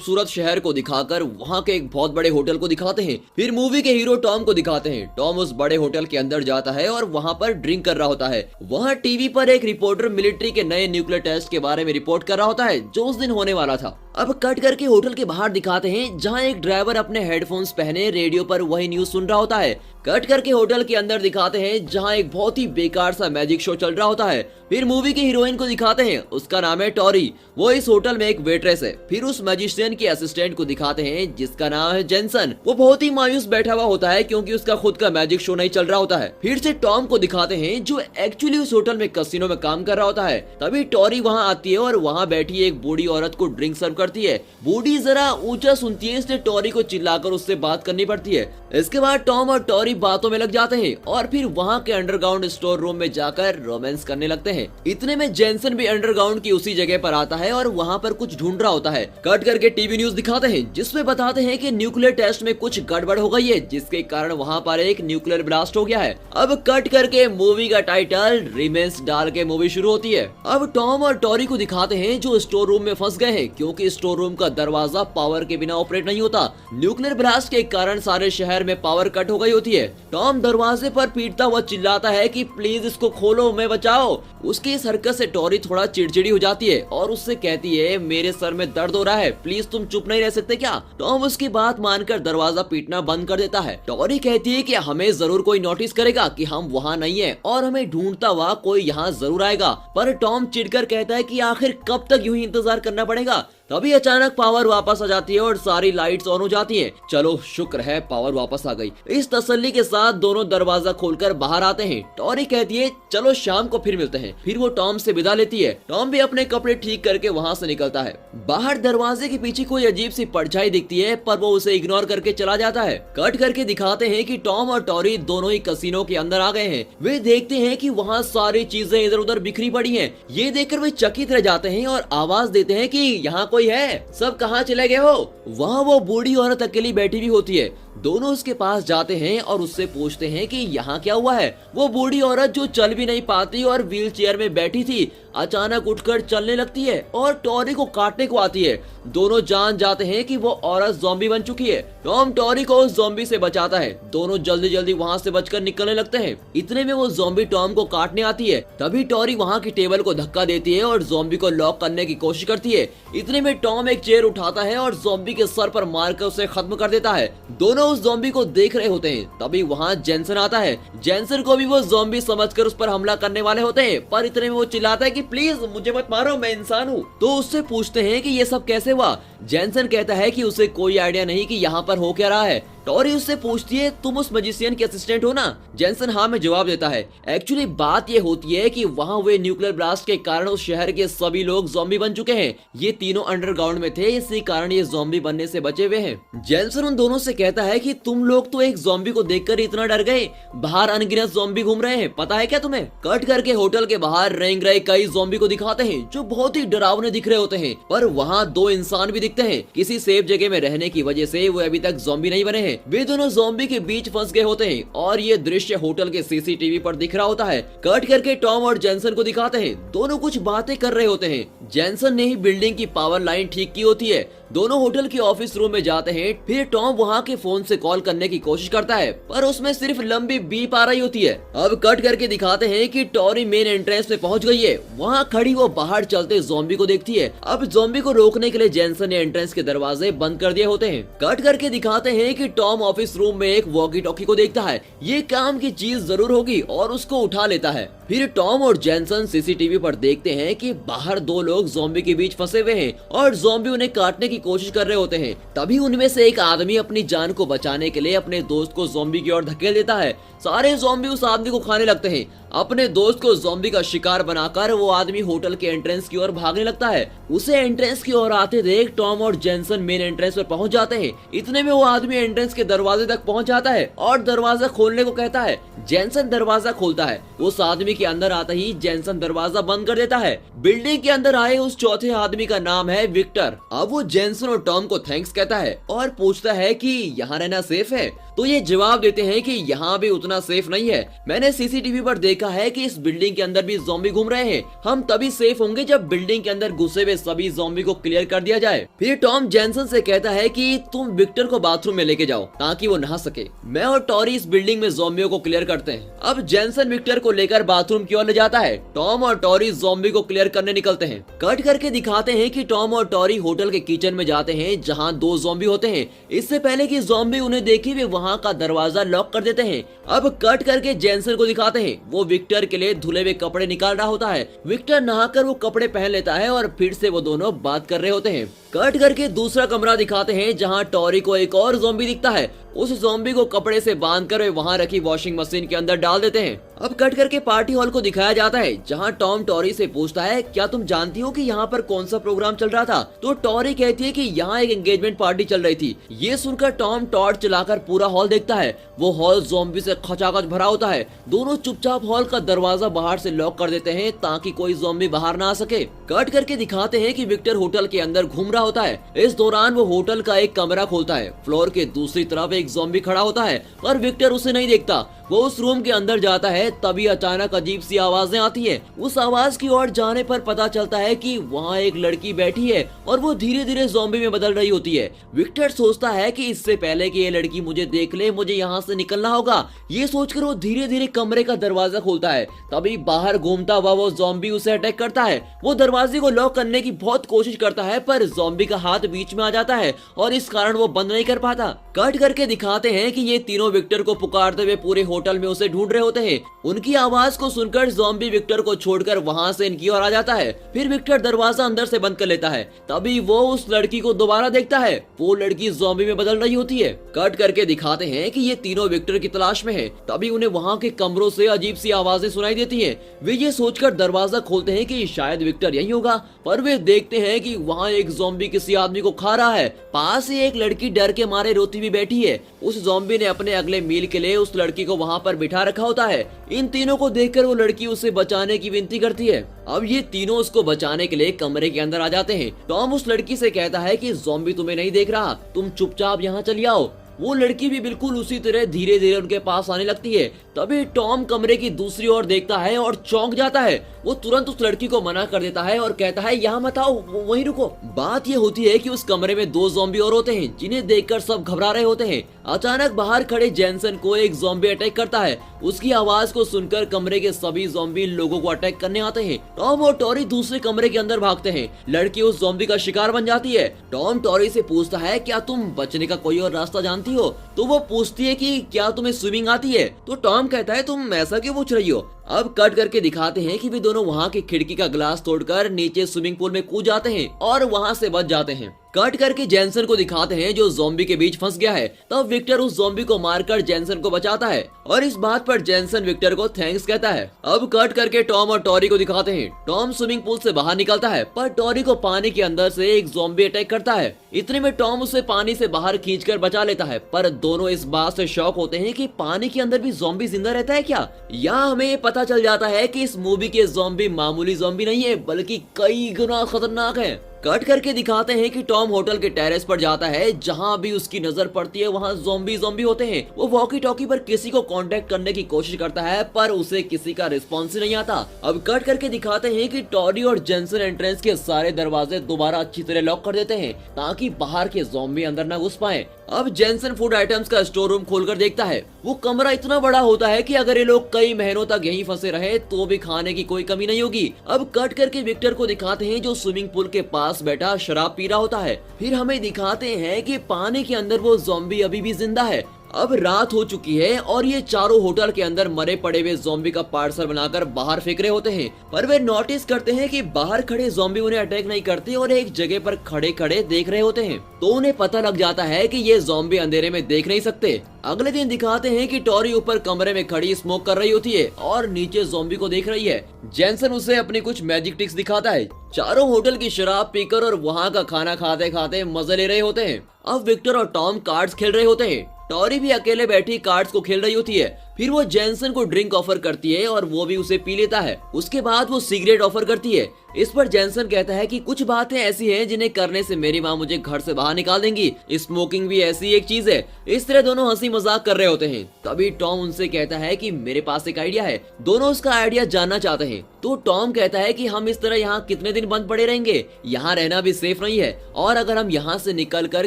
खूबसूरत शहर को दिखाकर वहाँ के एक बहुत बड़े होटल को दिखाते हैं। फिर मूवी के हीरो टॉम को दिखाते हैं। टॉम उस बड़े होटल के अंदर जाता है और वहाँ पर ड्रिंक कर रहा होता है। वहाँ टीवी पर एक रिपोर्टर मिलिट्री के नए न्यूक्लियर टेस्ट के बारे में रिपोर्ट कर रहा होता है जो उस दिन होने वाला था। अब कट करके होटल के बाहर दिखाते हैं जहाँ एक ड्राइवर अपने हेडफोन्स पहने रेडियो पर वही न्यूज सुन रहा होता है। कट करके होटल के अंदर दिखाते हैं जहाँ एक बहुत ही बेकार सा मैजिक शो चल रहा होता है। फिर मूवी की हीरोइन को दिखाते हैं, उसका नाम है टॉरी। वो इस होटल में एक वेट्रेस है। फिर उस मैजिशियन के असिस्टेंट को दिखाते हैं जिसका नाम है जेनसन। वो बहुत ही मायूस बैठा हुआ होता है क्योंकि उसका खुद का मैजिक शो नहीं चल रहा होता है। फिर से टॉम को दिखाते हैं जो एक्चुअली उस होटल में कसिनो में काम कर रहा होता है। तभी टॉरी वहाँ आती है और वहाँ बैठी एक बूढ़ी औरत को ड्रिंक सर्व करती है। बूढ़ी जरा ऊंचा सुनती है इसलिए टॉरी को चिल्लाकर उससे बात करनी पड़ती है। इसके बाद टॉम और टॉरी बातों में लग जाते हैं और फिर वहाँ के अंडरग्राउंड स्टोर रूम में जाकर रोमांस करने लगते हैं। इतने में जेनसन भी अंडरग्राउंड की उसी जगह पर आता है और वहाँ पर कुछ ढूंढ रहा होता है। कट करके टीवी न्यूज दिखाते हैं जिसमें बताते हैं कि न्यूक्लियर टेस्ट में कुछ गड़बड़ हो गई है जिसके कारण वहाँ पर एक न्यूक्लियर ब्लास्ट हो गया है। अब कट करके मूवी का टाइटल रिमेंस डाल के मूवी शुरू होती है। अब टॉम और टॉरी को दिखाते हैं जो स्टोर रूम में फंस गए हैं क्योंकि स्टोर रूम का दरवाजा पावर के बिना ऑपरेट नहीं होता। न्यूक्लियर ब्लास्ट के कारण सारे शहर में पावर कट हो गई होती है। टॉम दरवाजे पर पीटता हुआ चिल्लाता है कि प्लीज इसको खोलो, मैं बचाओ। उसकी इस हरकत से टॉरी थोड़ा चिड़चिड़ी हो जाती है और उससे कहती है मेरे सर में दर्द हो रहा है, प्लीज तुम चुप नहीं रह सकते क्या। टॉम उसकी बात मानकर दरवाजा पीटना बंद कर देता है। टॉरी कहती है कि हमें जरूर कोई नोटिस करेगा कि हम वहाँ नहीं है और हमें ढूंढता हुआ कोई यहाँ जरूर आएगा। पर टॉम चिढ़कर कहता है कि आखिर कब तक यूं ही इंतजार करना पड़ेगा। तभी अचानक पावर वापस आ जाती है और सारी लाइट्स ऑन हो जाती हैं। चलो शुक्र है पावर वापस आ गई। इस तसल्ली के साथ दोनों दरवाजा खोलकर बाहर आते हैं। टॉरी कहती है चलो शाम को फिर मिलते हैं। फिर वो टॉम से विदा लेती है। टॉम भी अपने कपड़े ठीक करके वहाँ से निकलता है। बाहर दरवाजे के पीछे कोई अजीब सी परछाई दिखती है पर वो उसे इग्नोर करके चला जाता है। कट करके दिखाते हैं कि टॉम और टॉरी दोनों ही कसिनो के अंदर आ गए हैं। वे देखते हैं कि वहाँ सारी चीजें इधर उधर बिखरी पड़ी हैं। ये देखकर वे चकित रह जाते हैं और आवाज देते हैं कि यहाँ कोई है, सब कहाँ चले गए हो। वहाँ वो बूढ़ी औरत अकेली बैठी भी होती है। दोनों उसके पास जाते हैं और उससे पूछते हैं कि यहाँ क्या हुआ है। वो बूढ़ी औरत जो चल भी नहीं पाती और व्हील चेयर में बैठी थी अचानक उठकर चलने लगती है और टॉरी को काटने को आती है। दोनों जान जाते हैं कि वो औरत ज़ॉम्बी बन चुकी है। टॉम टॉरी को उस ज़ॉम्बी से बचाता है। दोनों जल्दी जल्दी वहाँ से बचकर निकलने लगते हैं। इतने में वो ज़ॉम्बी टॉम को काटने आती है। तभी टॉरी वहाँ की टेबल को धक्का देती है और ज़ॉम्बी को लॉक करने की कोशिश करती है। इतने में टॉम एक चेयर उठाता है और ज़ॉम्बी के सर पर मारकर उसे खत्म कर देता है। दोनों उस ज़ॉम्बी को देख रहे होते हैं। तभी वहाँ जेनसन आता है। जेनसन को भी वो ज़ॉम्बी समझकर उस पर हमला करने वाले होते हैं पर इतने में वो चिल्लाता है कि प्लीज मुझे मत मारो, मैं इंसान हूँ। तो उससे पूछते हैं कि ये सब कैसे हुआ। जेनसन कहता है कि उसे कोई आइडिया नहीं कि यहाँ पर हो क्या रहा है। टॉरी उससे पूछती है तुम उस मैजिशियन के असिस्टेंट हो ना। जेनसन हाँ में जवाब देता है। एक्चुअली बात ये होती है कि वहाँ हुए न्यूक्लियर ब्लास्ट के कारण उस शहर के सभी लोग ज़ॉम्बी बन चुके हैं। ये तीनों अंडरग्राउंड में थे, इसी कारण ये ज़ॉम्बी बनने से बचे हुए हैं। जेनसन उन दोनों से कहता है कि तुम लोग तो एक ज़ॉम्बी को देखकर इतना डर गए, बाहर अनगिनत ज़ॉम्बी घूम रहे हैं, पता है क्या तुम्हें। कट करके होटल के बाहर रेंग रहे कई ज़ॉम्बी को दिखाते हैं जो बहुत ही डरावने दिख रहे होते हैं पर वहाँ दो इंसान भी दिखते हैं। किसी सेफ जगह में रहने की वजह से वो अभी तक ज़ॉम्बी नहीं बने हैं। वे दोनों ज़ॉम्बी के बीच फंस गए होते हैं और ये दृश्य होटल के सीसीटीवी पर दिख रहा होता है। कट करके टॉम और जेनसन को दिखाते हैं। दोनों कुछ बातें कर रहे होते हैं। जेनसन ने ही बिल्डिंग की पावर लाइन ठीक की होती है। दोनों होटल के ऑफिस रूम में जाते हैं। फिर टॉम वहाँ के फोन से कॉल करने की कोशिश करता है पर उसमें सिर्फ लंबी बीप आ रही होती है। अब कट करके दिखाते हैं कि टॉरी मेन एंट्रेंस में पहुंच गई है। वहाँ खड़ी वो बाहर चलते ज़ॉम्बी को देखती है। अब ज़ॉम्बी को रोकने के लिए जेनसन ने एंट्रेंस के दरवाजे बंद कर दिए होते हैं। कट करके दिखाते हैं कि टॉम ऑफिस रूम में एक वॉकी टॉकी को देखता है। ये काम की चीज जरूर होगी और उसको उठा लेता है। फिर टॉम और जेनसन सीसीटीवी पर देखते हैं कि बाहर दो लोग ज़ॉम्बी के बीच फंसे हुए हैं और ज़ॉम्बी उन्हें काटने की कोशिश कर रहे होते हैं। तभी उनमें से एक आदमी अपनी जान को बचाने के लिए अपने दोस्त को ज़ॉम्बी की ओर धकेल देता है। सारे ज़ॉम्बी उस आदमी को खाने लगते हैं। अपने दोस्त को ज़ॉम्बी का शिकार बनाकर वो आदमी होटल के एंट्रेंस की ओर भागने लगता है। उसे एंट्रेंस की ओर आते देख टॉम और जेनसन मेन एंट्रेंस पर पहुंच जाते हैं। इतने में वो आदमी एंट्रेंस के दरवाजे तक पहुंच जाता है और दरवाजा खोलने को कहता है। जेनसन दरवाजा खोलता है। उस आदमी के अंदर आते ही जेनसन दरवाजा बंद कर देता है। बिल्डिंग के अंदर आए उस चौथे आदमी का नाम है विक्टर। अब वो जेनसन और टॉम को थैंक्स कहता है और पूछता है कि यहाँ रहना सेफ है। तो ये जवाब देते हैं कि यहाँ भी उतना सेफ नहीं है। मैंने सीसीटीवी पर देखा है कि इस बिल्डिंग के अंदर भी ज़ॉम्बी घूम रहे हैं। हम तभी सेफ होंगे जब बिल्डिंग के अंदर घुसे हुए सभी ज़ॉम्बी को क्लियर कर दिया जाए। फिर टॉम जेनसन से कहता है कि तुम विक्टर को बाथरूम में लेके जाओ ताकि वो नहा सके। मैं और टॉरी इस बिल्डिंग में ज़ॉम्बियों को क्लियर करते हैं। अब जेनसन विक्टर को लेकर बाथरूम की ओर ले जाता है। टॉम और टॉरी ज़ॉम्बी को क्लियर करने निकलते हैं। कट करके दिखाते हैं कि टॉम और टॉरी होटल के किचन में जाते हैं जहाँ 2 ज़ॉम्बी होते हैं। इससे पहले कि ज़ॉम्बी उन्हें देखे वे वहाँ का दरवाजा लॉक कर देते हैं। अब कट करके जेनसन को दिखाते हैं, वो विक्टर के लिए धुले हुए कपड़े निकाल रहा होता है। विक्टर नहाकर वो कपड़े पहन लेता है और फिर से वो दोनों बात कर रहे होते हैं। कट करके दूसरा कमरा दिखाते हैं जहाँ टॉरी को एक और ज़ॉम्बी दिखता है। उस ज़ॉम्बी को कपड़े से बांधकर वे वहाँ रखी वॉशिंग मशीन के अंदर डाल देते हैं। अब कट करके पार्टी हॉल को दिखाया जाता है जहाँ टॉम टॉरी से पूछता है, क्या तुम जानती हो कि यहाँ पर कौन सा प्रोग्राम चल रहा था? तो टॉरी कहती है कि यहाँ एक एंगेजमेंट पार्टी चल रही थी। ये सुनकर टॉम टॉर्च चलाकर पूरा हॉल देखता है। वो हॉल ज़ॉम्बी से खचाखच भरा होता है। दोनों चुपचाप हॉल का दरवाजा बाहर से लॉक कर देते हैं ताकि कोई ज़ॉम्बी बाहर ना आ सके। कट करके दिखाते हैं कि विक्टर होटल के अंदर घूम रहा होता है। इस दौरान वो होटल का एक कमरा खोलता है। फ्लोर के दूसरी तरफ एक ज़ॉम्बी खड़ा होता है पर विक्टर उसे नहीं देखता। वो उस रूम के अंदर जाता है, तभी अचानक अजीब सी आवाजें आती है। उस आवाज की ओर जाने पर पता चलता है कि वहाँ एक लड़की बैठी है और वो धीरे धीरे ज़ॉम्बी में बदल रही होती है। विक्टर सोचता है कि इससे पहले कि ये लड़की मुझे देख ले, मुझे यहाँ से निकलना होगा। ये सोचकर वो धीरे धीरे कमरे का दरवाजा खोलता है। तभी बाहर घूमता हुआ वो ज़ॉम्बी उसे अटैक करता है। वो दरवाजे को लॉक करने की बहुत कोशिश करता है पर ज़ॉम्बी का हाथ बीच में आ जाता है और इस कारण वो बंद नहीं कर पाता। कट करके दिखाते हैं कि ये तीनों विक्टर को पुकारते हुए पूरे होटल में उसे ढूंढ रहे होते हैं। उनकी आवाज को सुनकर ज़ॉम्बी विक्टर को छोड़कर वहां से इनकी ओर आ जाता है। फिर विक्टर दरवाजा अंदर से बंद कर लेता है। तभी वो उस लड़की को दोबारा देखता है। वो लड़की ज़ॉम्बी में बदल रही होती है। कट करके दिखाते हैं कि ये तीनों विक्टर की तलाश में है। तभी उन्हें वहां के कमरों से अजीब सी आवाजें सुनाई देती है। वे ये सोचकर दरवाजा खोलते हैं कि शायद विक्टर यही होगा, पर वे देखते हैं कि वहाँ एक ज़ॉम्बी किसी आदमी को खा रहा है। पास ही एक लड़की डर के मारे रोती हुई बैठी है। उस ज़ॉम्बी ने अपने अगले मील के लिए उस लड़की को वहाँ पर बिठा रखा होता है। इन तीनों को देखकर वो लड़की उसे बचाने की विनती करती है। अब ये तीनों उसको बचाने के लिए कमरे के अंदर आ जाते हैं। टॉम उस लड़की से कहता है कि ज़ॉम्बी तुम्हें नहीं देख रहा, तुम चुपचाप यहाँ चली आओ। वो लड़की भी बिल्कुल उसी तरह धीरे धीरे उनके पास आने लगती है। तभी टॉम कमरे की दूसरी ओर देखता है और चौंक जाता है। वो तुरंत उस लड़की को मना कर देता है और कहता है, यहाँ मत आओ, वहीं रुको। बात ये होती है कि उस कमरे में 2 ज़ॉम्बी और होते हैं जिन्हें देखकर सब घबरा रहे होते हैं। अचानक बाहर खड़े जेनसन को एक ज़ॉम्बी अटैक करता है। उसकी आवाज को सुनकर कमरे के सभी ज़ॉम्बी इन लोगों को अटैक करने आते हैं। टॉम और टॉरी दूसरे कमरे के अंदर भागते हैं। लड़की उस ज़ॉम्बी का शिकार बन जाती है। टॉम टॉरी से पूछता है, क्या तुम बचने का कोई और रास्ता जानती हो? तो वो पूछती है कि क्या तुम्हें स्विमिंग आती है? तो टॉम कहता है, तुम ऐसा क्यों पूछ रही हो? अब कट करके दिखाते हैं कि वे दोनों वहाँ की खिड़की का ग्लास तोड़कर नीचे स्विमिंग पूल में कूद जाते हैं और वहाँ से बच जाते हैं। कट करके जेनसन को दिखाते हैं जो ज़ॉम्बी के बीच फंस गया है। तब विक्टर उस ज़ॉम्बी को मारकर जेनसन को बचाता है और इस बात पर जेनसन विक्टर को थैंक्स कहता है। अब कट करके टॉम और टॉरी को दिखाते हैं। टॉम स्विमिंग पूल से बाहर निकलता है पर टॉरी को पानी के अंदर से एक ज़ॉम्बी अटैक करता है। इतने में टॉम उसे पानी से बाहर खींचकर बचा लेता है, पर दोनों इस बात से शॉक होते हैं कि पानी के अंदर भी ज़ॉम्बी जिंदा रहता है क्या। यहाँ हमें पता चल जाता है कि इस मूवी के ज़ॉम्बी मामूली ज़ॉम्बी नहीं है बल्कि कई गुना खतरनाक है। कट करके दिखाते हैं कि टॉम होटल के टेरेस पर जाता है। जहां भी उसकी नजर पड़ती है वहां ज़ॉम्बी होते हैं। वो वॉकी टॉकी पर किसी को कांटेक्ट करने की कोशिश करता है पर उसे किसी का रिस्पॉन्स ही नहीं आता। अब कट करके दिखाते हैं कि टॉरी और जेनसन एंट्रेंस के सारे दरवाजे दोबारा अच्छी तरह लॉक कर देते हैं ताकि बाहर के ज़ॉम्बी अंदर न घुस पाए। अब जेनसन फूड आइटम्स का स्टोर रूम खोलकर देखता है। वो कमरा इतना बड़ा होता है कि अगर ये लोग कई महीनों तक यहीं फंसे रहे तो भी खाने की कोई कमी नहीं होगी। अब कट करके विक्टर को दिखाते हैं जो स्विमिंग पूल के पास बैठा शराब पी रहा होता है। फिर हमें दिखाते हैं कि पानी के अंदर वो ज़ॉम्बी अभी भी जिंदा है। अब रात हो चुकी है और ये चारों होटल के अंदर मरे पड़े हुए ज़ॉम्बी का पार्सल बनाकर बाहर फेंक रहे होते हैं, पर वे नोटिस करते हैं कि बाहर खड़े ज़ॉम्बी उन्हें अटैक नहीं करते और एक जगह पर खड़े खड़े देख रहे होते हैं। तो उन्हें पता लग जाता है कि ये ज़ॉम्बी अंधेरे में देख नहीं सकते। अगले दिन दिखाते हैं कि टॉरी ऊपर कमरे में खड़ी स्मोक कर रही होती है और नीचे ज़ॉम्बी को देख रही है। जेनसन उसे अपनी कुछ मैजिक ट्रिक्स दिखाता है। चारों होटल की शराब पीकर और वहाँ का खाना खाते खाते मजे ले रहे होते हैं। अब विक्टर और टॉम कार्ड्स खेल रहे होते हैं। टॉरी भी अकेले बैठी कार्ड्स को खेल रही होती है। फिर वो जेनसन को ड्रिंक ऑफर करती है और वो भी उसे पी लेता है। उसके बाद वो सिगरेट ऑफर करती है। इस पर जेंसन कहता है कि कुछ बातें ऐसी हैं जिन्हें करने से मेरी माँ मुझे घर से बाहर निकाल देंगी, स्मोकिंग भी ऐसी एक चीज है। इस तरह दोनों हंसी मजाक कर रहे होते हैं। तभी टॉम उनसे कहता है कि मेरे पास एक आइडिया है। दोनों उसका आइडिया जानना चाहते हैं। तो टॉम कहता है कि हम इस तरह यहाँ कितने दिन बंद पड़े रहेंगे, यहाँ रहना भी सेफ नहीं है, और अगर हम यहाँ से निकलकर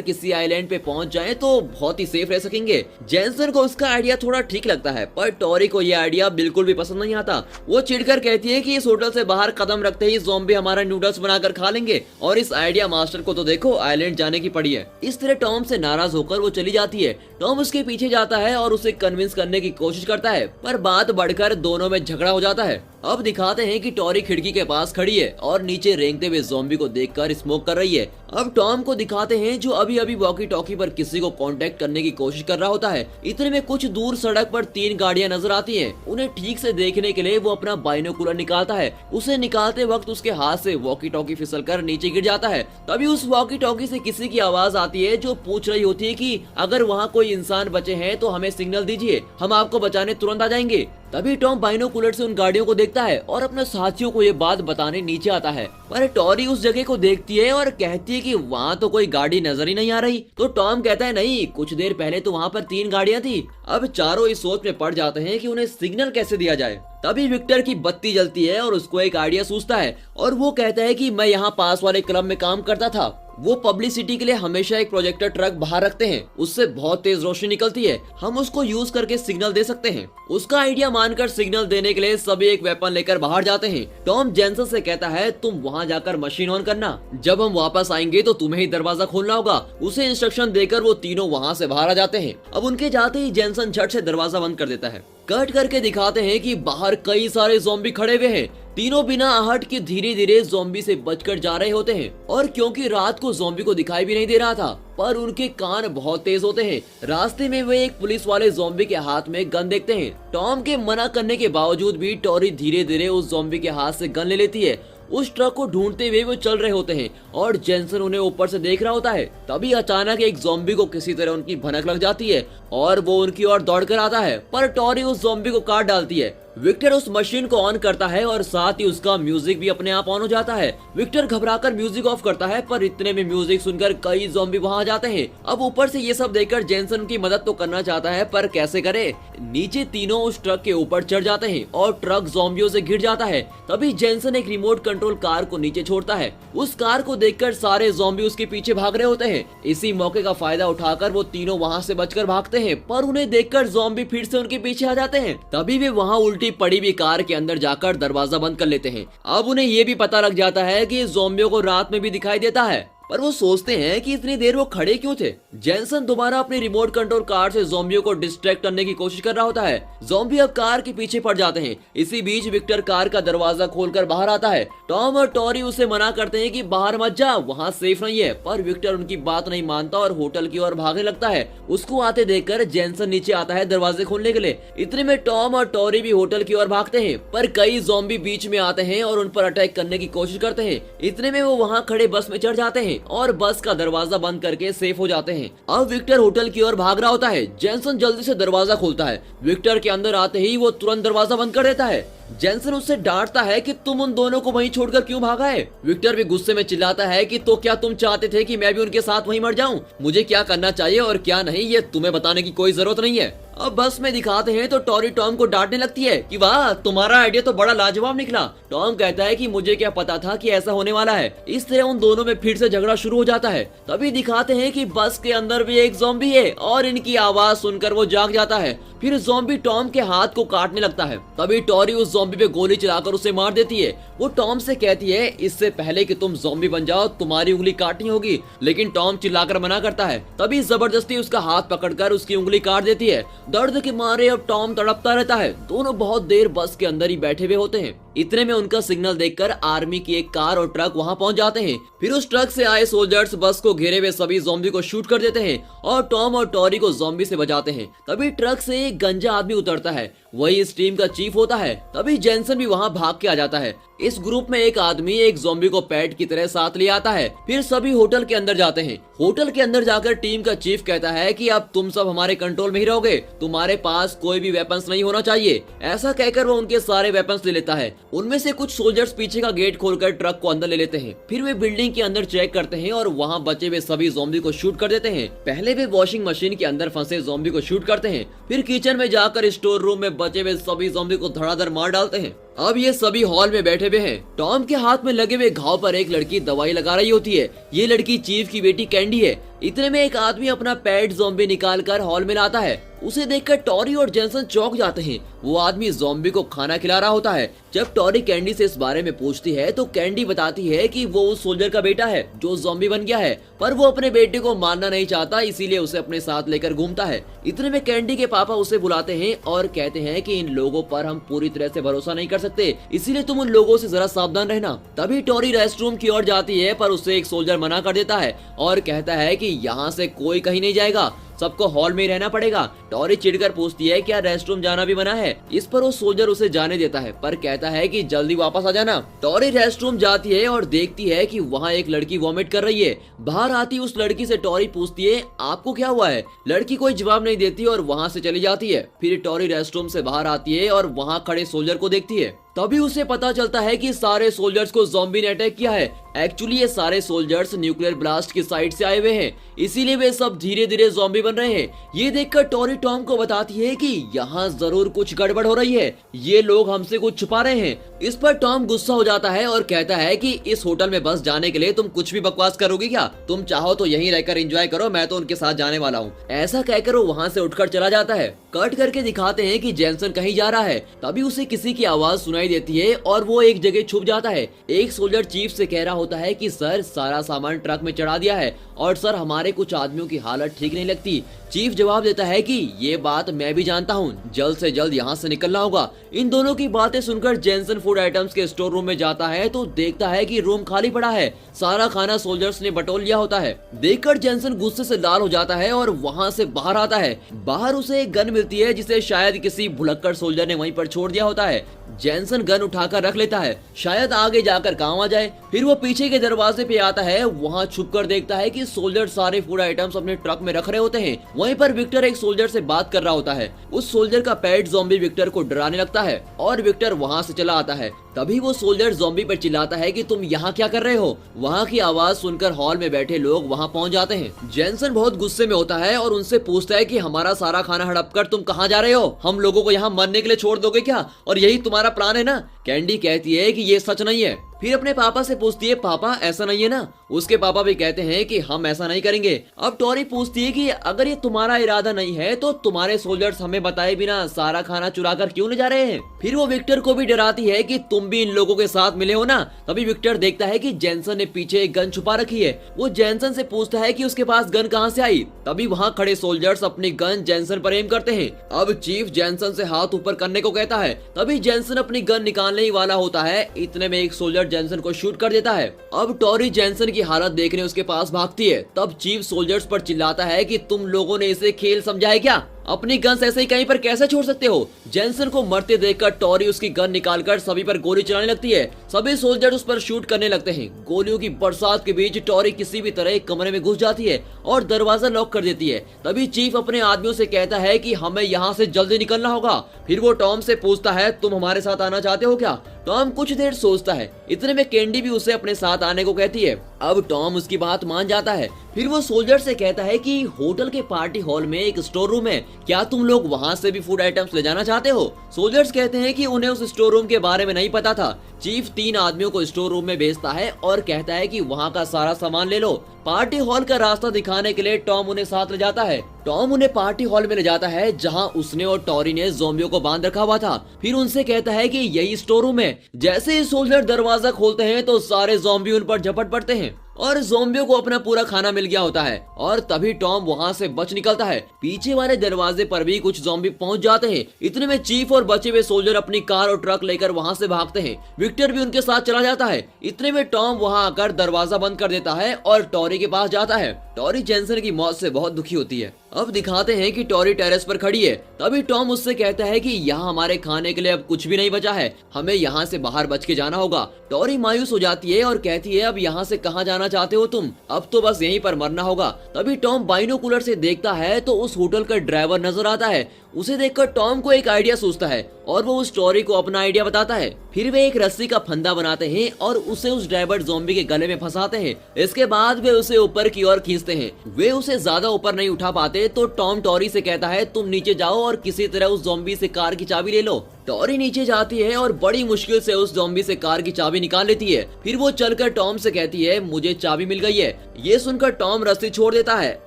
किसी आइलैंड पे पहुंच जाएं तो बहुत ही सेफ रह सकेंगे। जेंसन को उसका आइडिया थोड़ा ठीक लगता है, पर टॉरी को यह आइडिया बिल्कुल भी पसंद नहीं आता। वो चिढ़कर कहती है कि इस होटल से बाहर कदम रखते ही ज़ॉम्बी हमारा नूडल्स बनाकर खा लेंगे, और इस आइडिया मास्टर को तो देखो आइलैंड जाने की पड़ी है। इस तरह टॉम से नाराज होकर वो चली जाती है। टॉम उसके पीछे जाता है और उसे कन्विंस करने की कोशिश करता है, पर बात बढ़कर दोनों में झगड़ा हो जाता है। अब दिखाते हैं कि टॉरी खिड़की के पास खड़ी है और नीचे रेंगते हुए ज़ॉम्बी को देखकर स्मोक कर रही है। अब टॉम को दिखाते हैं जो अभी अभी वॉकी टॉकी पर किसी को कांटेक्ट करने की कोशिश कर रहा होता है। इतने में कुछ दूर सड़क पर 3 गाड़ियां नजर आती हैं। उन्हें ठीक से देखने के लिए वो अपना बाइनोकुलर निकालता है। उसे निकालते वक्त उसके हाथ से वॉकी टॉकी फिसलकर नीचे गिर जाता है। तभी उस वॉकी टॉकी से किसी की आवाज आती है जो पूछ रही होती है कि अगर वहाँ कोई इंसान बचे हैं तो हमें सिग्नल दीजिए, हम आपको बचाने तुरंत आ जाएंगे। तभी टॉम बाइनोकुलर से उन गाड़ियों को देखता है और अपने साथियों को ये बात बताने नीचे आता है, पर टॉरी उस जगह को देखती है और कहती है कि वहाँ तो कोई गाड़ी नजर ही नहीं आ रही। तो टॉम कहता है नहीं, कुछ देर पहले तो वहाँ पर 3 गाड़ियाँ थी। अब चारों इस सोच में पड़ जाते हैं कि उन्हें सिग्नल कैसे दिया जाए। तभी विक्टर की बत्ती जलती है और उसको एक आइडिया सूझता है, और वो कहता है कि मैं यहाँ पास वाले क्लब में काम करता था। वो पब्लिसिटी के लिए हमेशा एक प्रोजेक्टर ट्रक बाहर रखते हैं, उससे बहुत तेज रोशनी निकलती है, हम उसको यूज करके सिग्नल दे सकते हैं। उसका आइडिया मानकर सिग्नल देने के लिए सभी एक वेपन लेकर बाहर जाते हैं। टॉम जेंसन से कहता है तुम वहाँ जाकर मशीन ऑन करना, जब हम वापस आएंगे तो तुम्हें ही दरवाजा खोलना होगा। उसे इंस्ट्रक्शन देकर वो तीनों वहाँ से बाहर आ जाते हैं। अब उनके जाते ही जेंसन झट से दरवाजा बंद कर देता है। कट करके दिखाते हैं कि बाहर कई सारे ज़ॉम्बी खड़े हुए हैं। तीनों बिना आहट के धीरे धीरे ज़ॉम्बी से बचकर जा रहे होते हैं, और क्योंकि रात को ज़ॉम्बी को दिखाई भी नहीं दे रहा था, पर उनके कान बहुत तेज होते हैं। रास्ते में वे एक पुलिस वाले ज़ॉम्बी के हाथ में गन देखते हैं। टॉम के मना करने के बावजूद भी टॉरी धीरे धीरे उस ज़ॉम्बी के हाथ से गन ले लेती है। उस ट्रक को ढूंढते हुए वो चल रहे होते हैं और जेंसन उन्हें ऊपर से देख रहा होता है। तभी अचानक एक ज़ॉम्बी को किसी तरह उनकी भनक लग जाती है और वो उनकी ओर दौड़ कर आता है, पर टॉरी उस ज़ॉम्बी को काट डालती है। विक्टर उस मशीन को ऑन करता है और साथ ही उसका म्यूजिक भी अपने आप ऑन हो जाता है। विक्टर घबराकर म्यूजिक ऑफ करता है, पर इतने में म्यूजिक सुनकर कई ज़ॉम्बी वहां जाते हैं। अब ऊपर से ये सब देखकर जेंसन की मदद तो करना चाहता है, पर कैसे करे। नीचे तीनों उस ट्रक के ऊपर चढ़ जाते हैं और ट्रक ज़ॉम्बियों से घिर जाता है। तभी जेंसन एक रिमोट कंट्रोल कार को नीचे छोड़ता है। उस कार को देखकर सारे ज़ॉम्बी उसके पीछे भाग रहे होते हैं। इसी मौके का फायदा उठाकर वो तीनों वहाँ से बचकर भागते हैं, पर उन्हें देखकर ज़ॉम्बी फिर से उनके पीछे आ जाते हैं। तभी वे वहाँ उल्टी पड़ी हुई कार के अंदर जाकर दरवाजा बंद कर लेते हैं। अब उन्हें ये भी पता लग जाता है कि ज़ॉम्बियों को रात में भी दिखाई देता है, पर वो सोचते हैं कि इतनी देर वो खड़े क्यों थे। जेंसन दोबारा अपनी रिमोट कंट्रोल कार से ज़ॉम्बियों को डिस्ट्रैक्ट करने की कोशिश कर रहा होता है। ज़ॉम्बी अब कार के पीछे पड़ जाते हैं। इसी बीच विक्टर कार का दरवाजा खोलकर बाहर आता है। टॉम और टॉरी उसे मना करते हैं कि बाहर मत जा, वहाँ सेफ नहीं है, पर विक्टर उनकी बात नहीं मानता और होटल की ओर भागने लगता है। उसको आते देखकर जेंसन नीचे आता है दरवाजे खोलने के लिए। इतने में टॉम और टॉरी भी होटल की ओर भागते हैं, पर कई ज़ॉम्बी बीच में आते हैं और उन पर अटैक करने की कोशिश करते हैं। इतने में वो वहाँ खड़े बस में चढ़ जाते हैं और बस का दरवाजा बंद करके सेफ हो जाते हैं। अब विक्टर होटल की ओर भाग रहा होता है। जेंसन जल्दी से दरवाजा खोलता है। विक्टर के अंदर आते ही वो तुरंत दरवाजा बंद कर देता है। जेंसन उससे डांटता है कि तुम उन दोनों को वहीं छोड़कर क्यों भागा है। विक्टर भी गुस्से में चिल्लाता है कि तो क्या तुम चाहते थे कि मैं भी उनके साथ वहीं मर जाऊं? मुझे क्या करना चाहिए और क्या नहीं ये तुम्हें बताने की कोई जरूरत नहीं है। अब बस में दिखाते हैं तो टॉरी टॉम को डांटने लगती है कि वाह तुम्हारा आइडिया तो बड़ा लाजवाब निकला। टॉम कहता है कि मुझे क्या पता था कि ऐसा होने वाला है। इस तरह उन दोनों में फिर से झगड़ा शुरू हो जाता है। तभी दिखाते हैं कि बस के अंदर भी एक ज़ॉम्बी है और इनकी आवाज सुनकर वो जाग जाता है। फिर ज़ॉम्बी टॉम के हाथ को काटने लगता है। तभी टॉरी उस ज़ॉम्बी पे गोली चलाकर उसे मार देती है। वो टॉम से कहती है इससे पहले कि तुम ज़ॉम्बी बन जाओ तुम्हारी उंगली काटनी होगी, लेकिन टॉम चिल्लाकर मना करता है। तभी जबरदस्ती उसका हाथ पकड़कर उसकी उंगली काट देती है। दर्द के मारे अब टॉम तड़पता रहता है। दोनों बहुत देर बस के अंदर ही बैठे हुए होते हैं। इतने में उनका सिग्नल देखकर आर्मी की एक कार और ट्रक वहां पहुंच जाते हैं। फिर उस ट्रक से आए सोल्जर्स बस को घेरे हुए सभी ज़ॉम्बी को शूट कर देते हैं और टॉम और टॉरी को ज़ॉम्बी से बचाते हैं। तभी ट्रक से एक गंजा आदमी उतरता है, वही इस टीम का चीफ होता है। तभी जेंसन भी वहां भाग के आ जाता है। इस ग्रुप में एक आदमी एक ज़ॉम्बी को पेट की तरह साथ ले आता है। फिर सभी होटल के अंदर जाते हैं। होटल के अंदर जाकर टीम का चीफ कहता है कि अब तुम सब हमारे कंट्रोल में ही रहोगे, तुम्हारे पास कोई भी वेपन्स नहीं होना चाहिए। ऐसा कहकर वो उनके सारे वेपन्स ले लेता है। उनमें से कुछ सोल्जर्स पीछे का गेट खोलकर ट्रक को अंदर ले लेते हैं। फिर वे बिल्डिंग के अंदर चेक करते हैं और वहाँ बचे हुए सभी ज़ॉम्बी को शूट कर देते हैं। पहले वे वॉशिंग मशीन के अंदर फंसे ज़ॉम्बी को शूट करते हैं। फिर किचन में जाकर स्टोर रूम में बचे हुए सभी ज़ॉम्बी को धड़ाधड़ मार डालते हैं। अब ये सभी हॉल में बैठे हुए हैं। टॉम के हाथ में लगे हुए घाव पर एक लड़की दवाई लगा रही होती है। ये लड़की चीफ की बेटी कैंडी है। इतने में एक आदमी अपना पेट ज़ॉम्बी निकाल कर हॉल में लाता है। उसे देखकर टॉरी और जेंसन चौंक जाते हैं। वो आदमी ज़ॉम्बी को खाना खिला रहा होता है। जब टॉरी कैंडी से इस बारे में पूछती है तो कैंडी बताती है कि वो उस सोल्जर का बेटा है जो ज़ॉम्बी बन गया है, पर वो अपने बेटे को मारना नहीं चाहता, इसीलिए उसे अपने साथ लेकर घूमता है। इतने में कैंडी के पापा उसे बुलाते हैं और कहते हैं कि इन लोगों पर हम पूरी तरह से भरोसा नहीं कर सकते, इसीलिए तुम उन लोगों से जरा सावधान रहना। तभी टॉरी रेस्ट रूम की ओर जाती है, पर उसे एक सोल्जर मना कर देता है और कहता है कि यहाँ से कोई कहीं नहीं जाएगा, सबको हॉल में ही रहना पड़ेगा। टॉरी चिढ़कर पूछती है क्या रेस्टरूम जाना भी मना है। इस पर वो सोल्जर उसे जाने देता है, पर कहता है कि जल्दी वापस आ जाना। टॉरी रेस्टरूम जाती है और देखती है कि वहाँ एक लड़की वॉमिट कर रही है। बाहर आती उस लड़की से टॉरी पूछती है आपको क्या हुआ है। लड़की कोई जवाब नहीं देती और वहाँ से चली जाती है। फिर टॉरी रेस्टरूम से बाहर आती है और वहाँ खड़े सोल्जर को देखती है। तभी उसे पता चलता है कि सारे सोल्जर्स को ज़ॉम्बी ने अटैक किया है। एक्चुअली ये सारे सोल्जर्स न्यूक्लियर ब्लास्ट की साइड से आए हुए हैं, इसीलिए वे सब धीरे धीरे ज़ॉम्बी बन रहे हैं। ये देखकर टॉरी टॉम को बताती है कि यहाँ जरूर कुछ गड़बड़ हो रही है, ये लोग हमसे कुछ छुपा रहे हैं। इस पर टॉम गुस्सा हो जाता है और कहता है कि इस होटल में बस जाने के लिए तुम कुछ भी बकवास करोगे क्या, तुम चाहो तो यहीं रहकर एंजॉय करो, मैं तो उनके साथ जाने वाला हूँ। ऐसा कहकर वो वहाँ से उठकर चला जाता है। कट करके दिखाते हैं कि जेनसन कहीं जा रहा है। तभी उसे किसी की आवाज सुनाई देती है और वो एक जगह छुप जाता है। एक सोल्जर चीफ से कह रहा होता है कि सर सारा सामान ट्रक में चढ़ा दिया है और सर हमारे कुछ आदमियों की हालत ठीक नहीं लगती। चीफ जवाब देता है कि ये बात मैं भी जानता हूँ, जल्द से जल्द यहाँ से निकलना होगा। इन दोनों की बातें सुनकर जेनसन फूड आइटम्स के स्टोर रूम में जाता है तो देखता है कि रूम खाली पड़ा है, सारा खाना सोल्जर्स ने बटोर लिया होता है। देखकर जेनसन गुस्से से लाल हो जाता है और वहाँ से बाहर आता है। बाहर उसे एक गन मिलती है जिसे शायद किसी भुलक्कड़ सोल्जर ने वहीं पर छोड़ दिया होता है। जेनसन गन उठाकर रख लेता है, शायद आगे जाकर काम आ जाए। फिर वो पीछे के दरवाजे पे आता है, वहाँ छुपकर देखता है कि सोल्जर सारे फूड आइटम्स अपने ट्रक में रख रहे होते हैं। वहीं पर विक्टर एक सोल्जर से बात कर रहा होता है। उस सोल्जर का पेट ज़ॉम्बी विक्टर को डराने लगता है और विक्टर वहाँ से चला आता है। तभी वो सोल्जर ज़ॉम्बी पर चिल्लाता है कि तुम यहाँ क्या कर रहे हो। वहाँ की आवाज सुनकर हॉल में बैठे लोग वहाँ पहुँच जाते हैं। जेनसन बहुत गुस्से में होता है और उनसे पूछता है कि हमारा सारा खाना हड़प कर तुम कहाँ जा रहे हो, हम लोगों को यहाँ मरने के लिए छोड़ दोगे क्या, और यही तुम्हारा प्लान है ना। कैंडी कहती है कि ये सच नहीं है। फिर अपने पापा से पूछती है पापा ऐसा नहीं है ना। उसके पापा भी कहते हैं कि हम ऐसा नहीं करेंगे। अब टॉरी पूछती है कि अगर ये तुम्हारा इरादा नहीं है तो तुम्हारे सोल्जर्स हमें बताए बिना सारा खाना चुरा कर क्यों ले जा रहे हैं। फिर वो विक्टर को भी डराती है कि तुम भी इन लोगों के साथ मिले हो ना। तभी विक्टर देखता है कि जेनसन ने पीछे एक गन छुपा रखी है। वो जेनसन से पूछता है कि उसके पास गन कहाँ से आई। तभी वहाँ खड़े सोल्जर्स अपनी गन जेनसन पर एम करते हैं। अब चीफ जेनसन से हाथ ऊपर करने को कहता है। तभी जेनसन अपनी गन निकालने ही वाला होता है। इतने में एक सोल्जर जेनसन को शूट कर देता है। अब टॉरी जेनसन की हालत देखने उसके पास भागती है। तब चीफ सोल्जर्स पर चिल्लाता है कि तुम लोगों ने इसे खेल समझा है क्या, अपनी गन्स ऐसे ही कहीं पर कैसे छोड़ सकते हो। जेनसन को मरते देखकर टॉरी उसकी गन निकालकर सभी पर गोली चलाने लगती है। सभी सोल्जर उस पर शूट करने लगते हैं। गोलियों की बरसात के बीच टॉरी किसी भी तरह एक कमरे में घुस जाती है और दरवाजा लॉक कर देती है। तभी चीफ अपने आदमियों से कहता है कि हमें यहाँ से जल्दी निकलना होगा। फिर वो टॉम से पूछता है तुम हमारे साथ आना चाहते हो क्या। टॉम कुछ देर सोचता है। इतने में कैंडी भी उसे अपने साथ आने को कहती है। अब टॉम उसकी बात मान जाता है। फिर वो सोल्जर से कहता है कि होटल के पार्टी हॉल में एक स्टोर रूम है, क्या तुम लोग वहाँ से भी फूड आइटम्स ले जाना चाहते हो। सोल्जर्स कहते हैं कि उन्हें उस स्टोर रूम के बारे में नहीं पता था। चीफ 3 आदमियों को स्टोर रूम में भेजता है और कहता है कि वहाँ का सारा सामान ले लो। पार्टी हॉल का रास्ता दिखाने के लिए टॉम उन्हें साथ ले जाता है। टॉम उन्हें पार्टी हॉल में ले जाता है जहाँ उसने और टॉरी ने ज़ॉम्बियों को बांध रखा हुआ था। फिर उनसे कहता है कि यही स्टोर रूम है। जैसे ही सोल्जर दरवाजा खोलते हैं तो सारे ज़ॉम्बी उन पर झपट पड़ते हैं और ज़ॉम्बियों को अपना पूरा खाना मिल गया होता है। और तभी टॉम वहाँ से बच निकलता है। पीछे वाले दरवाजे पर भी कुछ ज़ॉम्बी पहुँच जाते हैं। इतने में चीफ और बचे हुए सोल्जर अपनी कार और ट्रक लेकर वहाँ से भागते हैं। विक्टर भी उनके साथ चला जाता है। इतने में टॉम वहाँ आकर दरवाजा बंद कर देता है और टॉरी के पास जाता है। टॉरी जेनसन की मौत से बहुत दुखी होती है। अब दिखाते हैं कि टॉरी टेरेस पर खड़ी है। तभी टॉम उससे कहता है कि यहाँ हमारे खाने के लिए अब कुछ भी नहीं बचा है, हमें यहाँ से बाहर बच के जाना होगा। टॉरी मायूस हो जाती है और कहती है अब यहाँ से कहाँ जाना चाहते हो तुम, अब तो बस यहीं पर मरना होगा। तभी टॉम बाइनोकुलर से देखता है तो उस होटल का ड्राइवर नजर आता है। उसे देखकर टॉम को एक आइडिया सूझता है और वो उस टॉरी को अपना आइडिया बताता है। फिर वे एक रस्सी का फंदा बनाते हैं और उसे उस ड्राइवर ज़ॉम्बी के गले में फंसाते हैं। इसके बाद वे उसे ऊपर की ओर खींचते हैं। वे उसे ज्यादा ऊपर नहीं उठा पाते तो टॉम टॉरी से कहता है तुम नीचे जाओ और किसी तरह उस ज़ॉम्बी से कार की चाबी ले लो। टॉरी नीचे जाती है और बड़ी मुश्किल से उस ज़ॉम्बी से कार की चाबी निकाल लेती है। फिर वो चलकर टॉम से कहती है मुझे चाबी मिल गई है। ये सुनकर टॉम रस्सी छोड़ देता है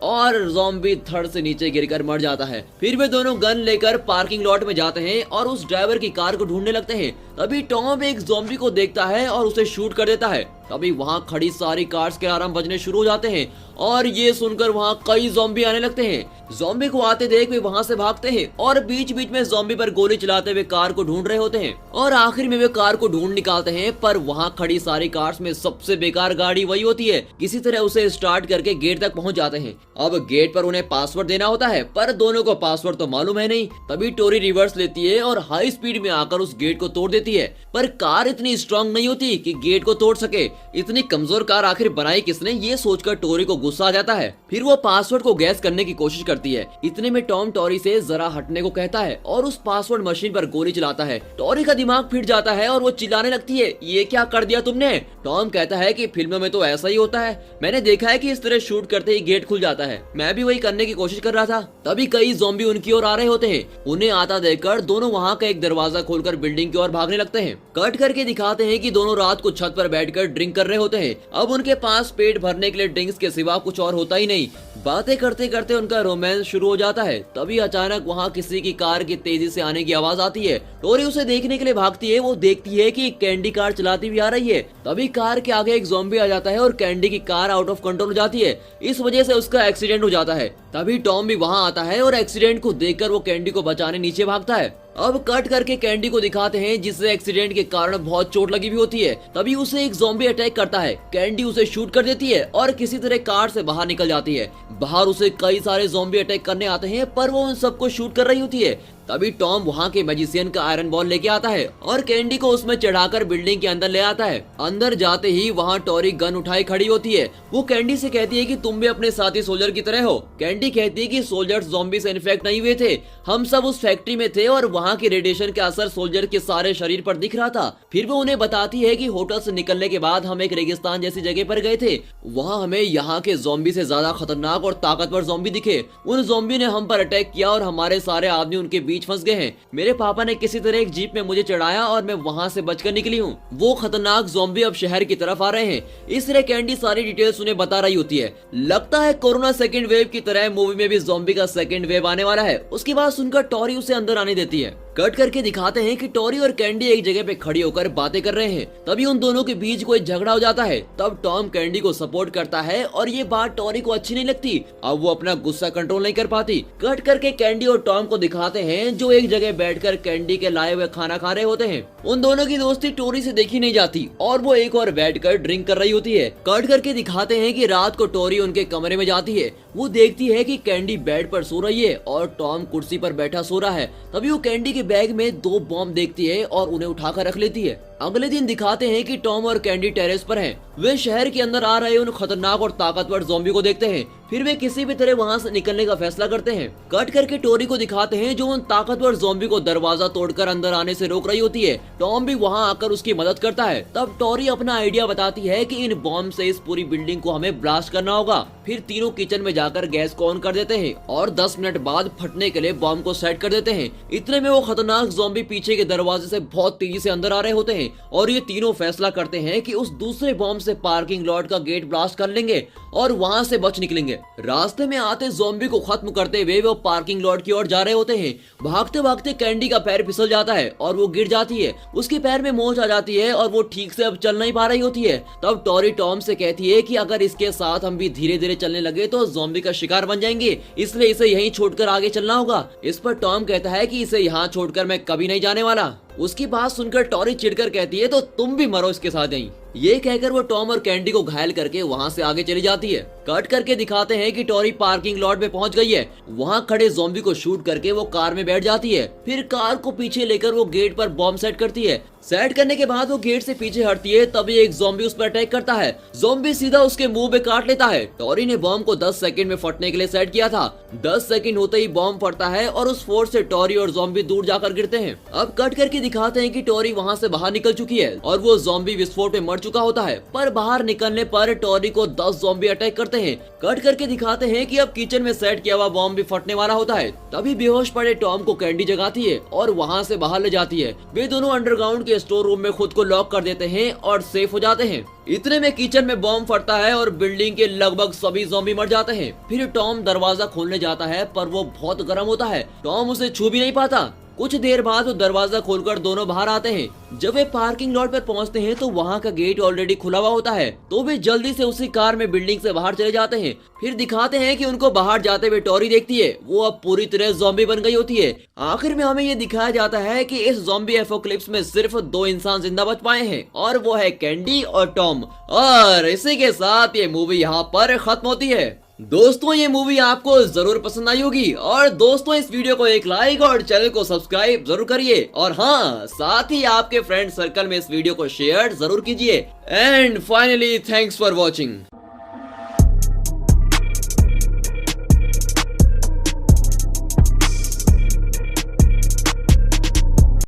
और ज़ॉम्बी धड़ से नीचे गिरकर मर जाता है। फिर वे दोनों गन लेकर पार्किंग लॉट में जाते हैं और उस ड्राइवर की कार को ढूंढने लगते हैं। तभी टॉम एक ज़ॉम्बी को देखता है और उसे शूट कर देता है। तभी वहाँ खड़ी सारी कार्स के अलार्म बजने शुरू हो जाते हैं और ये सुनकर वहाँ कई ज़ॉम्बी आने लगते हैं। ज़ॉम्बी को आते देख वे वहाँ से भागते हैं और बीच बीच में ज़ॉम्बी पर गोली चलाते हुए कार को ढूंढ रहे होते हैं और आखिर में वे कार को ढूंढ निकालते हैं। पर वहाँ खड़ी सारी कार्स में सबसे बेकार गाड़ी वही होती है। किसी तरह उसे स्टार्ट करके गेट तक पहुँच जाते हैं। अब गेट पर उन्हें पासवर्ड देना होता है पर दोनों को पासवर्ड तो मालूम है नहीं। तभी टोरी रिवर्स लेती है और हाई स्पीड में आकर उस गेट को तोड़ देती है। पर कार इतनी स्ट्रांग नहीं होती कि गेट को तोड़ सके। इतनी कमजोर कार आखिर बनाई किसने, ये सोचकर टोरी को गुस्सा आ जाता है। फिर वो पासवर्ड को गैस करने की कोशिश करती है। इतने में टॉम टोरी से जरा हटने को कहता है और उस पासवर्ड मशीन पर गोली चलाता है। टोरी का दिमाग फिट जाता है और वो चिल्लाने लगती है ये क्या कर दिया तुमने। टॉम कहता है कि फिल्मों में तो ऐसा ही होता है, मैंने देखा है कि इस तरह शूट करते ही गेट खुल जाता है, मैं भी वही करने की कोशिश कर रहा था। तभी कई ज़ॉम्बी उनकी ओर आ रहे होते हैं। उन्हें आता देखकर दोनों वहाँ का एक दरवाजा खोलकर बिल्डिंग की ओर भागने लगते हैं। कट करके दिखाते हैं कि दोनों रात को छत पर बैठकर ड्रिंक कर रहे होते हैं। अब उनके पास पेट भरने के लिए ड्रिंक्स के सिवा कुछ और होता ही नहीं। बातें करते करते उनका रोमांस शुरू हो जाता है। तभी अचानक वहाँ किसी की कार की तेजी से आने की आवाज आती है। टोरी उसे देखने के लिए भागती है। वो देखती है कि कैंडी कार चलाती हुई आ रही है। तभी कार के आगे एक ज़ॉम्बी आ जाता है और कैंडी की कार आउट ऑफ कंट्रोल हो जाती है। इस वजह से उसका एक्सीडेंट हो जाता है। तभी टॉम भी वहाँ आता है और एक्सीडेंट को देखकर वो कैंडी को बचाने नीचे भागता है। अब कट करके कैंडी को दिखाते हैं जिससे एक्सीडेंट के कारण बहुत चोट लगी हुई होती है। तभी उसे एक ज़ॉम्बी अटैक करता है। कैंडी उसे शूट कर देती है और किसी तरह कार से बाहर निकल जाती है। बाहर उसे कई सारे ज़ॉम्बी अटैक करने आते हैं पर वो उन सबको शूट कर रही होती है। तभी टॉम वहाँ के मैजिशियन का आयरन बॉल लेके आता है और कैंडी को उसमें चढ़ाकर बिल्डिंग के अंदर ले आता है। अंदर जाते ही वहाँ टोरी गन उठाई खड़ी होती है। वो कैंडी से कहती है कि तुम भी अपने साथी सोल्जर की तरह हो। कैंडी कहती है कि सोल्जर्स ज़ॉम्बी से इन्फेक्ट नहीं हुए थे, हम सब उस फैक्ट्री में थे और वहाँ की रेडिएशन का असर सोल्जर के सारे शरीर पर दिख रहा था। फिर वो उन्हें बताती है कि होटल से निकलने के बाद हम एक रेगिस्तान जैसी जगह पर गए थे। वहाँ हमें यहाँ के ज़ॉम्बी से ज्यादा खतरनाक और ताकतवर ज़ॉम्बी दिखे। उन ज़ॉम्बी ने हम पर अटैक किया और हमारे सारे आदमी उनके बीच फंस गए हैं। मेरे पापा ने किसी तरह एक जीप में मुझे चढ़ाया और मैं वहाँ से बचकर निकली हूँ। वो खतरनाक ज़ॉम्बी अब शहर की तरफ आ रहे हैं। इस तरह कैंडी सारी डिटेल्स उन्हें बता रही होती है। लगता है कोरोना सेकंड वेव की तरह मूवी में भी ज़ॉम्बी का सेकंड वेव आने वाला है। उसकी बात सुनकर टोरी उसे अंदर आने देती है। कट करके दिखाते हैं कि टोरी और कैंडी एक जगह पे खड़ी होकर बातें कर रहे हैं। तभी उन दोनों के बीच कोई झगड़ा हो जाता है। तब टॉम कैंडी को सपोर्ट करता है और ये बात टोरी को अच्छी नहीं लगती। अब वो अपना गुस्सा कंट्रोल नहीं कर पाती। कट करके कैंडी और टॉम को दिखाते हैं जो एक जगह बैठकर कैंडी के लाए हुए खाना खा रहे होते हैं। उन दोनों की दोस्ती टोरी से देखी नहीं जाती और वो एक और बैठकर ड्रिंक कर रही होती है। कट करके दिखाते हैं कि रात को टोरी उनके कमरे में जाती है। वो देखती है कि कैंडी बेड पर सो रही है और टॉम कुर्सी पर बैठा सो रहा है। तभी वो कैंडी के बैग में 2 बॉम्ब देखती है और उन्हें उठाकर रख लेती है। अगले दिन दिखाते हैं कि टॉम और कैंडी टेरेस पर हैं। वे शहर के अंदर आ रहे उन खतरनाक और ताकतवर ज़ॉम्बी को देखते हैं। फिर वे किसी भी तरह वहां से निकलने का फैसला करते हैं। कट करके टोरी को दिखाते हैं जो उन ताकतवर ज़ॉम्बी को दरवाजा तोड़कर अंदर आने से रोक रही होती है। टॉम भी वहां आकर उसकी मदद करता है। तब टोरी अपना आइडिया बताती है कि इन बॉम्ब से इस पूरी बिल्डिंग को हमें ब्लास्ट करना होगा। फिर तीनों किचन में जाकर गैस को ऑन कर देते हैं और 10 मिनट बाद फटने के लिए बॉम्ब को सेट कर देते हैं। इतने में वो खतरनाक ज़ॉम्बी पीछे के दरवाजे से बहुत तेजी से अंदर आ रहे होते हैं और ये तीनों फैसला करते हैं कि उस दूसरे बॉम्ब से पार्किंग लॉट का गेट ब्लास्ट कर लेंगे और वहां से बच निकलेंगे। रास्ते में आते ज़ॉम्बी को खत्म करते हुए वो पार्किंग लॉट की ओर जा रहे होते हैं। भागते भागते कैंडी का पैर फिसल जाता है और वो गिर जाती है। उसके पैर में मोच आ जाती है और वो ठीक से अब चल नहीं पा रही होती है। तब टोरी टॉम से कहती है कि अगर इसके साथ हम भी धीरे धीरे चलने लगे तो ज़ॉम्बी का शिकार बन जाएंगे, इसलिए इसे यहीं छोड़कर आगे चलना होगा। इस पर टॉम कहता है कि इसे यहाँ छोड़कर मैं कभी नहीं जाने वाला। उसकी बात सुनकर टोरी चिढ़कर कहती है तो तुम भी मरो इसके साथ यहीं। ये कहकर वो टॉम और कैंडी को घायल करके वहाँ से आगे चली जाती है। कट करके दिखाते हैं कि टॉरी पार्किंग लॉट में पहुंच गई है। वहाँ खड़े ज़ॉम्बी को शूट करके वो कार में बैठ जाती है। फिर कार को पीछे लेकर वो गेट पर बॉम्ब सेट करती है। सेट करने के बाद वो गेट से पीछे हटती है, तभी एक ज़ॉम्बी उस पर अटैक करता है। ज़ॉम्बी सीधा उसके मुंह में काट लेता है। टॉरी ने बॉम्ब को 10 सेकंड में फटने के लिए सेट किया था। 10 सेकंड होते ही बॉम्ब फटता है और उस फोर्स से टॉरी और ज़ॉम्बी दूर जाकर गिरते हैं। अब कट करके दिखाते हैं कि टॉरी वहाँ से बाहर निकल चुकी है और वो ज़ॉम्बी विस्फोट में मर चुका होता है। पर बाहर निकलने पर टॉरी को 10 ज़ॉम्बी अटैक करते हैं। कट करके दिखाते हैं कि अब किचन में सेट किया हुआ बॉम्ब भी फटने वाला होता है। तभी बेहोश पड़े टॉम को कैंडी जगाती है और वहाँ से बाहर ले जाती है। वे दोनों अंडरग्राउंड के स्टोर रूम में खुद को लॉक कर देते हैं और सेफ हो जाते हैं। इतने में किचन में बॉम्ब फटता है और बिल्डिंग के लगभग सभी ज़ॉम्बी मर जाते हैं। फिर टॉम दरवाजा खोलने जाता है पर वो बहुत गर्म होता है। टॉम उसे छू भी नहीं पाता। कुछ देर बाद वो दरवाजा खोलकर दोनों बाहर आते हैं। जब वे पार्किंग लॉट पर पहुंचते हैं तो वहां का गेट ऑलरेडी खुला हुआ होता है, तो वे जल्दी से उसी कार में बिल्डिंग से बाहर चले जाते हैं। फिर दिखाते हैं कि उनको बाहर जाते हुए टॉरी देखती है। वो अब पूरी तरह ज़ॉम्बी बन गई होती है। आखिर में हमें ये दिखाया जाता है कि इस ज़ॉम्बी एपोकलिप्स में सिर्फ 2 इंसान जिंदा बच पाए हैं और वो है कैंडी और टॉम। और इसी के साथ ये मूवी यहाँ पर खत्म होती है। दोस्तों ये मूवी आपको जरूर पसंद आई होगी और दोस्तों इस वीडियो को एक लाइक और चैनल को सब्सक्राइब जरूर करिए और हाँ साथ ही आपके फ्रेंड सर्कल में इस वीडियो को शेयर जरूर कीजिए। And finally thanks for watching.